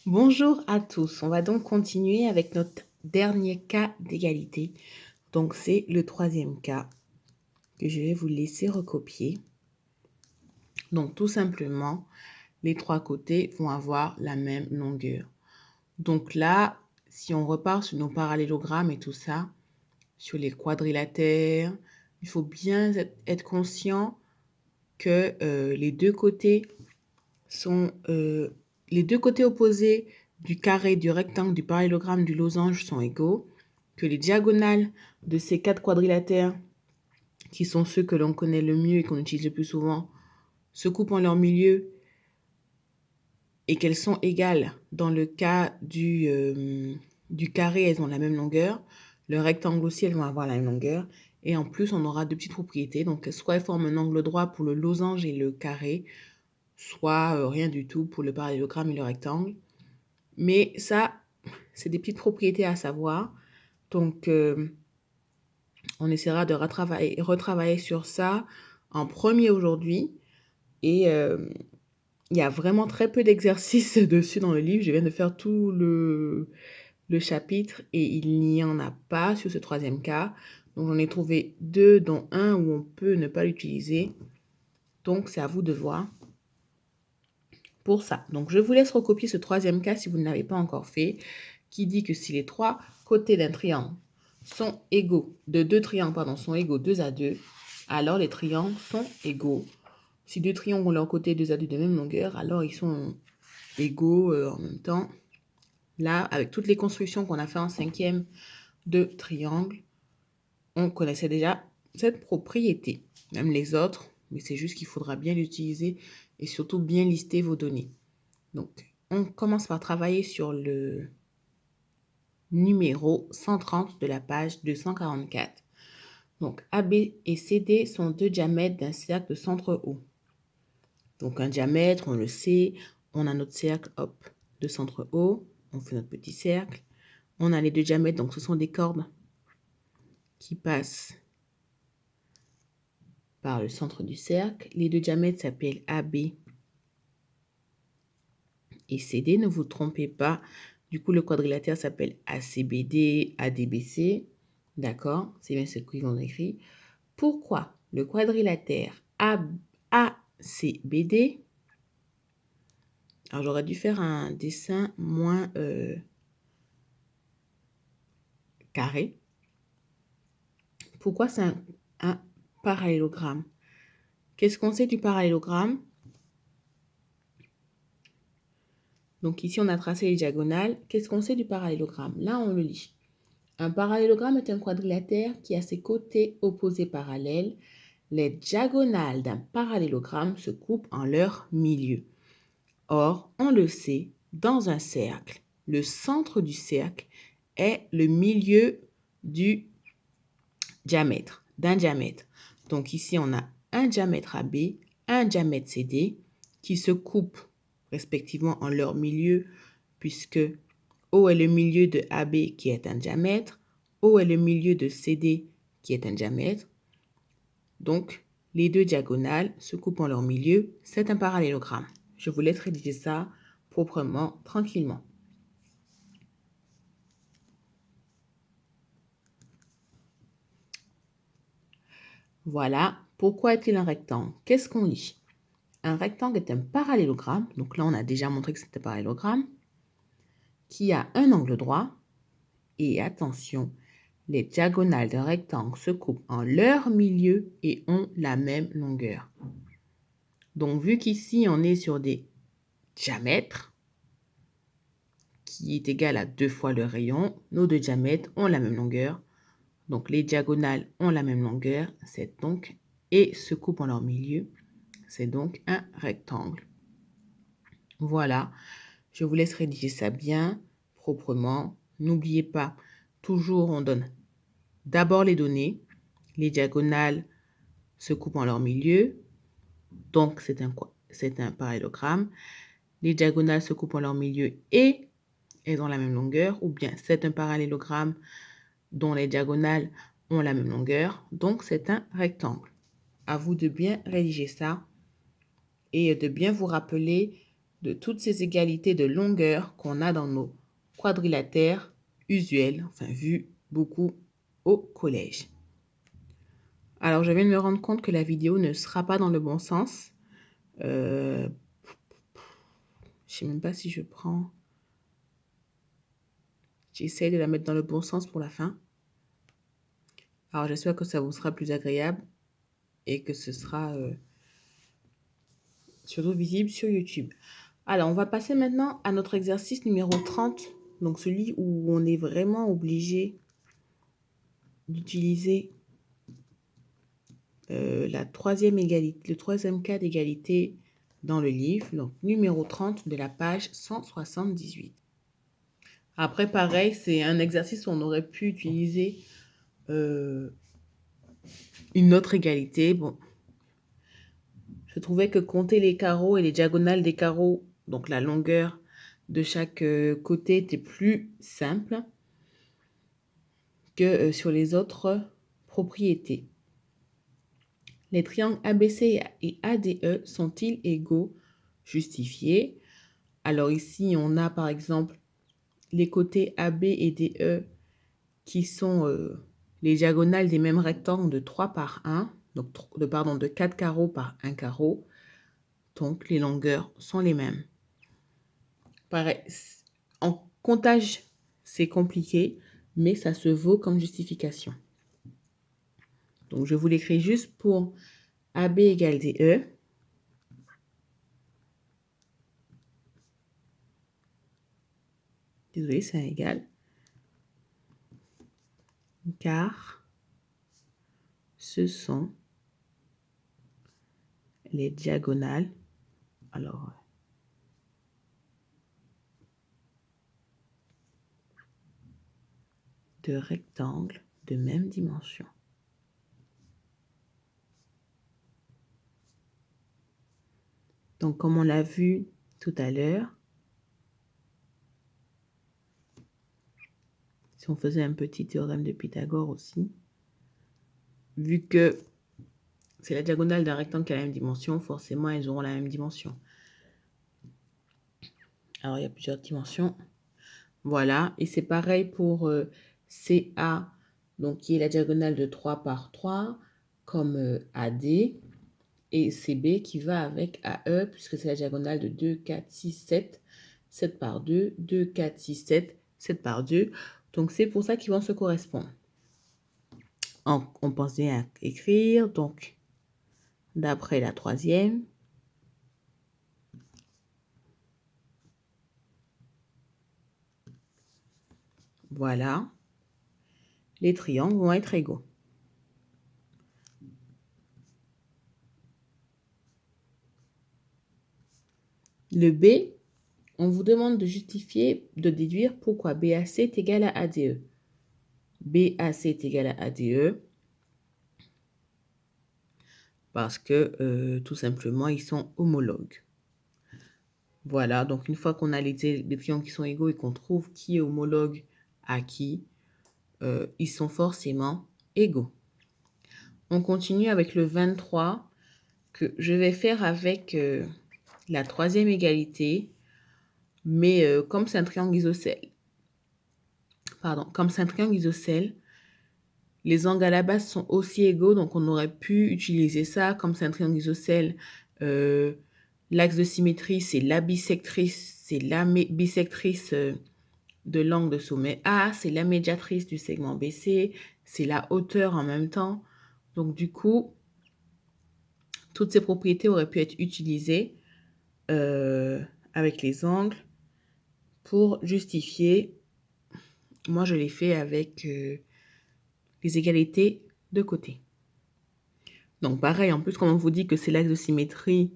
Bonjour à tous, on va donc continuer avec notre dernier cas d'égalité. Donc c'est le troisième cas que je vais vous laisser recopier. Donc tout simplement, les trois côtés vont avoir la même longueur. Donc là, si on repart sur nos parallélogrammes et tout ça, sur les quadrilatères, il faut bien être conscient que les deux côtés opposés du carré, du rectangle, du parallélogramme, du losange sont égaux, que les diagonales de ces quatre quadrilatères, qui sont ceux que l'on connaît le mieux et qu'on utilise le plus souvent, se coupent en leur milieu et qu'elles sont égales. Dans le cas du carré, elles ont la même longueur. Le rectangle aussi, elles vont avoir la même longueur. Et en plus, on aura deux petites propriétés. Donc, soit elles forment un angle droit pour le losange et le carré, soit rien du tout pour le parallélogramme et le rectangle. Mais ça, c'est des petites propriétés à savoir. Donc, on essaiera de retravailler sur ça en premier aujourd'hui. Et il y a vraiment très peu d'exercices dessus dans le livre. Je viens de faire tout le chapitre et il n'y en a pas sur ce troisième cas. Donc, j'en ai trouvé deux, dont un où on peut ne pas l'utiliser. Donc, c'est à vous de voir pour ça. Donc, je vous laisse recopier ce troisième cas si vous ne l'avez pas encore fait, qui dit que si les trois côtés d'un triangle sont égaux, de deux triangles, pardon, sont égaux 2 à 2, alors les triangles sont égaux. Si deux triangles ont leur côté 2 à 2 de même longueur, alors ils sont égaux en même temps. Là, avec toutes les constructions qu'on a fait en cinquième de triangle, on connaissait déjà cette propriété. Même les autres, mais c'est juste qu'il faudra bien l'utiliser et surtout bien lister vos données. Donc, on commence par travailler sur le numéro 130 de la page 244. Donc, AB et CD sont deux diamètres d'un cercle de centre O. Donc, un diamètre, on le sait, on a notre cercle, hop, de centre O, on fait notre petit cercle. On a les deux diamètres, donc ce sont des cordes qui passent par le centre du cercle. Les deux diamètres s'appellent AB et CD, ne vous trompez pas. Du coup, le quadrilatère s'appelle ACBD, ADBC. D'accord? C'est bien ce qu'ils ont écrit. Pourquoi le quadrilatère ACBD? Alors, j'aurais dû faire un dessin moins carré. Pourquoi c'est un parallélogramme? Qu'est-ce qu'on sait du parallélogramme? Donc ici, on a tracé les diagonales. Qu'est-ce qu'on sait du parallélogramme? Là, on le lit. Un parallélogramme est un quadrilatère qui a ses côtés opposés parallèles. Les diagonales d'un parallélogramme se coupent en leur milieu. Or, on le sait, dans un cercle, le centre du cercle est le milieu du diamètre, d'un diamètre. Donc ici, on a un diamètre AB, un diamètre CD qui se coupent respectivement en leur milieu, puisque O est le milieu de AB qui est un diamètre, O est le milieu de CD qui est un diamètre. Donc, les deux diagonales se coupent en leur milieu, c'est un parallélogramme. Je vous laisse rédiger ça proprement, tranquillement. Voilà, pourquoi est-il un rectangle? Qu'est-ce qu'on lit? Un rectangle est un parallélogramme, donc là on a déjà montré que c'était un parallélogramme, qui a un angle droit, et attention, les diagonales d'un rectangle se coupent en leur milieu et ont la même longueur. Donc vu qu'ici on est sur des diamètres, qui est égal à 2 fois le rayon, nos deux diamètres ont la même longueur, donc les diagonales ont la même longueur, c'est donc, et se coupent en leur milieu, c'est donc un rectangle. Voilà, je vous laisse rédiger ça bien, proprement. N'oubliez pas, toujours on donne d'abord les données. Les diagonales se coupent en leur milieu, donc c'est un parallélogramme. Les diagonales se coupent en leur milieu et elles ont la même longueur, ou bien c'est un parallélogramme dont les diagonales ont la même longueur, donc c'est un rectangle. À vous de bien rédiger ça et de bien vous rappeler de toutes ces égalités de longueur qu'on a dans nos quadrilatères usuels, enfin vus beaucoup au collège. Alors, je viens de me rendre compte que la vidéo ne sera pas dans le bon sens. Je ne sais même pas si je prends... J'essaie de la mettre dans le bon sens pour la fin. Alors, j'espère que ça vous sera plus agréable et que ce sera surtout visible sur YouTube. Alors, on va passer maintenant à notre exercice numéro 30. Donc, celui où on est vraiment obligé d'utiliser le troisième cas d'égalité dans le livre. Donc, numéro 30 de la page 178. Après, pareil, c'est un exercice où on aurait pu utiliser une autre égalité. Bon, je trouvais que compter les carreaux et les diagonales des carreaux, donc la longueur de chaque côté, était plus simple que sur les autres propriétés. Les triangles ABC et ADE sont-ils égaux? Justifiés. Alors ici, on a par exemple les côtés AB et DE qui sont les diagonales des mêmes rectangles de 3 par 1, donc de 4 carreaux par 1 carreau. Donc les longueurs sont les mêmes. Pareil, en comptage, c'est compliqué, mais ça se vaut comme justification. Donc je vous l'écris juste pour AB égale DE. Désolé, c'est un égal. Car ce sont les diagonales. Alors, de rectangles de même dimension. Donc, comme on l'a vu tout à l'heure, si on faisait un petit théorème de Pythagore aussi, vu que c'est la diagonale d'un rectangle qui a la même dimension, forcément, elles auront la même dimension. Alors, il y a plusieurs dimensions. Voilà, et c'est pareil pour CA, donc qui est la diagonale de 3 par 3, comme AD, et CB qui va avec AE, puisque c'est la diagonale de 2, 4, 6, 7, 7 par 2, 2, 4, 6, 7, 7 par 2. Donc, c'est pour ça qu'ils vont se correspondre. On pense bien à écrire, donc, d'après la troisième. Voilà. Les triangles vont être égaux. Le B, on vous demande de justifier, de déduire pourquoi BAC est égal à ADE. BAC est égal à ADE parce que tout simplement, ils sont homologues. Voilà, donc une fois qu'on a les triangles qui sont égaux et qu'on trouve qui est homologue à qui, ils sont forcément égaux. On continue avec le 23 que je vais faire avec la troisième égalité, mais comme c'est un triangle isocèle, les angles à la base sont aussi égaux, donc on aurait pu utiliser ça. Comme c'est un triangle isocèle, l'axe de symétrie, c'est la bisectrice de l'angle de sommet A, c'est la médiatrice du segment BC, c'est la hauteur en même temps. Donc du coup, toutes ces propriétés auraient pu être utilisées avec les angles pour justifier. Moi, je l'ai fait avec les égalités de côté. Donc pareil, en plus, comme on vous dit que c'est l'axe de symétrie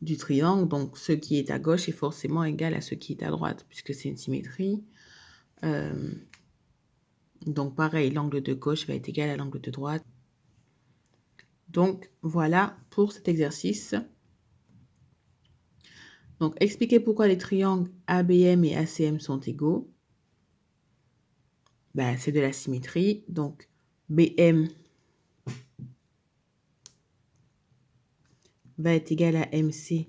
du triangle, donc ce qui est à gauche est forcément égal à ce qui est à droite, puisque c'est une symétrie. Donc pareil, l'angle de gauche va être égal à l'angle de droite. Donc voilà pour cet exercice. Donc expliquez pourquoi les triangles ABM et ACM sont égaux. Ben, c'est de la symétrie. Donc BM va être égal à MC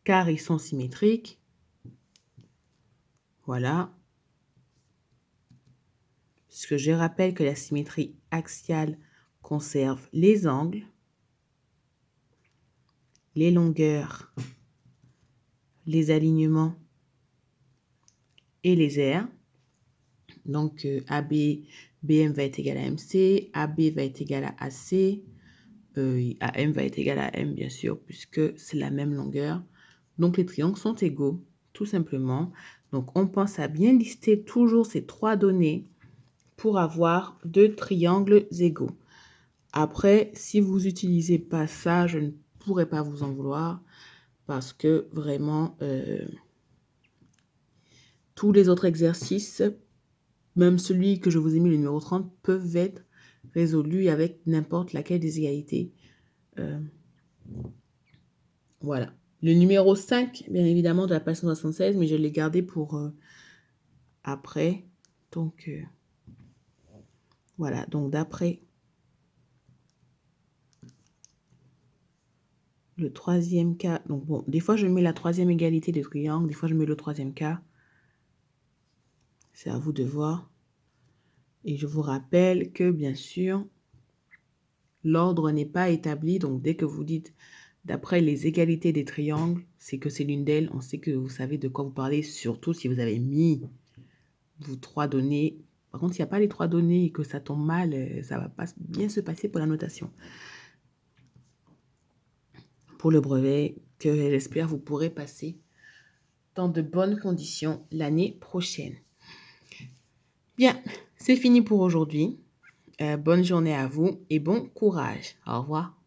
car ils sont symétriques. Voilà. Puisque je rappelle que la symétrie axiale conserve les angles, les longueurs, les alignements et les aires. Donc, AB, BM va être égal à MC, AB va être égal à AC, AM va être égal à M, bien sûr, puisque c'est la même longueur. Donc, les triangles sont égaux, tout simplement. Donc, on pense à bien lister toujours ces 3 données pour avoir 2 triangles égaux. Après, si vous n'utilisez pas ça, je ne pourrais pas vous en vouloir parce que vraiment, tous les autres exercices, même celui que je vous ai mis, le numéro 30, peuvent être résolus avec n'importe laquelle des égalités. Voilà. Le numéro 5, bien évidemment, de la page 176, mais je l'ai gardé pour après. Donc, voilà. Donc, d'après le troisième cas, donc bon, des fois, je mets la troisième égalité des triangles, des fois, je mets le troisième cas. C'est à vous de voir. Et je vous rappelle que, bien sûr, l'ordre n'est pas établi. Donc, dès que vous dites d'après les égalités des triangles, c'est que c'est l'une d'elles. On sait que vous savez de quoi vous parlez, surtout si vous avez mis vos 3 données. Par contre, s'il n'y a pas les 3 données et que ça tombe mal, ça ne va pas bien se passer pour la notation. Pour le brevet, que j'espère vous pourrez passer dans de bonnes conditions l'année prochaine. Bien, c'est fini pour aujourd'hui. Bonne journée à vous et bon courage. Au revoir.